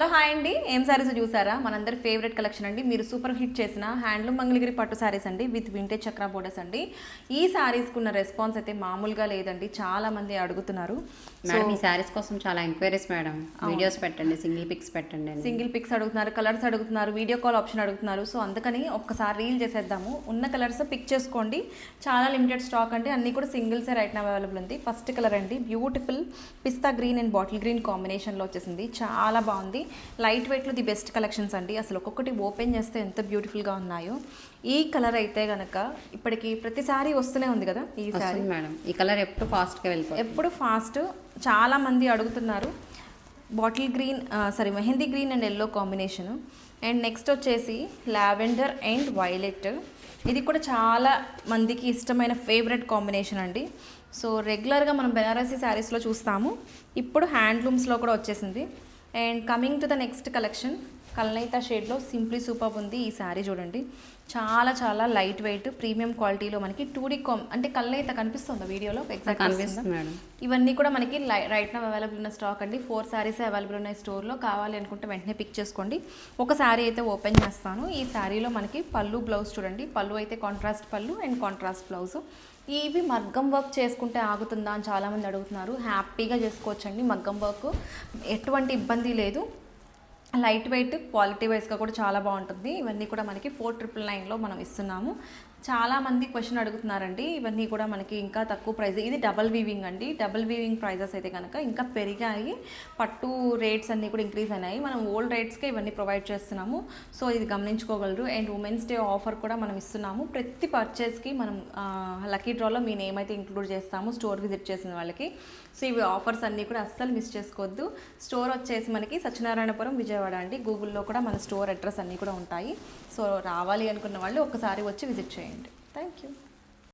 Hello hi అండి, ఏం సారీస్ చూసారా? మనందరి ఫేవరెట్ కలెక్షన్ అండి. మీరు సూపర్ హిట్ చేసిన హ్యాండ్లూమ్ మంగళగిరి పట్టు సారీస్ అండి విత్ వింటేజ్ చక్రా బోర్డర్స్ అండి. ఈ సారీస్కి ఉన్న రెస్పాన్స్ అయితే మామూలుగా లేదండి, చాలా మంది అడుగుతున్నారు. మేడం ఈ సారీస్ కోసం చాలా ఎంక్వైరీస్ మేడం. వీడియోస్ పెట్టండి, సింగిల్ పిక్స్ పెట్టండి. సింగిల్ పిక్స్ అడుగుతున్నారు, కలర్స్ అడుగుతున్నారు, వీడియో కాల్ ఆప్షన్ అడుగుతున్నారు. సో అందుకని ఒక్కసారి రీల్ చేసేద్దాము. ఉన్న కలర్స్ పిక్ చేసుకోండి, చాలా లిమిటెడ్ స్టాక్ అండి. అన్నీ కూడా సింగిల్సే రైట్ నా అవైలబుల్ ఉంది. ఫస్ట్ కలర్ అండి, beautiful pista green and bottle green కాంబినేషన్లో వచ్చేసింది. చాలా బాగుంది. లైట్ వెయిట్లో ది బెస్ట్ కలెక్షన్స్ అండి. అసలు ఒక్కొక్కటి ఓపెన్ చేస్తే ఎంత బ్యూటిఫుల్గా ఉన్నాయో. ఈ కలర్ అయితే కనుక ఇప్పటికి ప్రతిసారి వస్తూనే ఉంది కదా ఈ సారీ మేడం. ఈ కలర్ ఎప్పుడు ఫాస్ట్గా వెళ్ళిపోతుంది, ఎప్పుడు ఫాస్ట్. చాలా మంది అడుగుతున్నారు. Bottle green mehndi green and yellow combination. And next వచ్చేసి లావెండర్ అండ్ వైలెట్. ఇది కూడా చాలా మందికి ఇష్టమైన ఫేవరెట్ కాంబినేషన్ అండి. సో రెగ్యులర్గా మనం బెనారసీ శారీస్లో చూస్తాము, ఇప్పుడు హ్యాండ్లూమ్స్లో కూడా వచ్చేసింది. And coming to the next collection, కల్నైతా షేడ్లో సింప్లీ సూపర్ ఉంది. ఈ శారీ చూడండి, చాలా చాలా లైట్ వెయిట్ ప్రీమియం క్వాలిటీలో మనకి 2D అంటే కల్నైతా కనిపిస్తుందా వీడియోలో? ఎగ్జాక్ట్ కనిపిస్తుంది మేడం. ఇవన్నీ కూడా మనకి రైట్ నా అవైలబుల్ ఉన్న స్టాక్ అండి. 4 శారీసే అవైలబుల్ ఉన్నాయి స్టోర్లో. కావాలి అనుకుంటే వెంటనే పిక్ చేసుకోండి. ఒక శారీ అయితే ఓపెన్ చేస్తాను. ఈ శారీలో మనకి పళ్ళు బ్లౌజ్ చూడండి. పళ్ళు అయితే కాంట్రాస్ట్ పళ్ళు అండ్ కాంట్రాస్ట్ బ్లౌజ్. ఇవి మగ్గం వర్క్ చేసుకుంటే ఆగుతుందా అని చాలామంది అడుగుతున్నారు. హ్యాపీగా చేసుకోవచ్చండి మగ్గం వర్క్, ఎటువంటి ఇబ్బంది లేదు. లైట్ వెయిట్, క్వాలిటీ వైజ్గా కూడా చాలా బాగుంటుంది. ఇవన్నీ కూడా మనకి 4999లో మనం ఇస్తున్నాము. చాలామంది క్వశ్చన్ అడుగుతున్నారండి. ఇవన్నీ కూడా మనకి ఇంకా తక్కువ ప్రైస్. ఇది డబల్ వీవింగ్ అండి. డబల్ వీవింగ్ ప్రైజెస్ అయితే కనుక ఇంకా పెరిగాయి. పట్టు రేట్స్ అన్నీ కూడా ఇంక్రీజ్ అయినాయి. మనం ఓల్డ్ రేట్స్కే ఇవన్నీ ప్రొవైడ్ చేస్తున్నాము. సో ఇది గమనించుకోగలరు. అండ్ ఉమెన్స్ డే ఆఫర్ కూడా మనం ఇస్తున్నాము. ప్రతి పర్చేస్కి మనం లక్కీ డ్రాలో మీ నేమ్ అయితే ఇంక్లూడ్ చేస్తాము స్టోర్ విజిట్ చేసిన వాళ్ళకి. సో ఇవి ఆఫర్స్ అన్నీ కూడా అస్సలు మిస్ చేసుకోవద్దు. స్టోర్ వచ్చేసి మనకి సత్యనారాయణపురం, విజయవాడ అండి. గూగుల్లో కూడా మన స్టోర్ అడ్రస్ అన్నీ కూడా ఉంటాయి. సో రావాలి అనుకున్న వాళ్ళు ఒక్కసారి వచ్చి విజిట్ చేయండి. Thank you.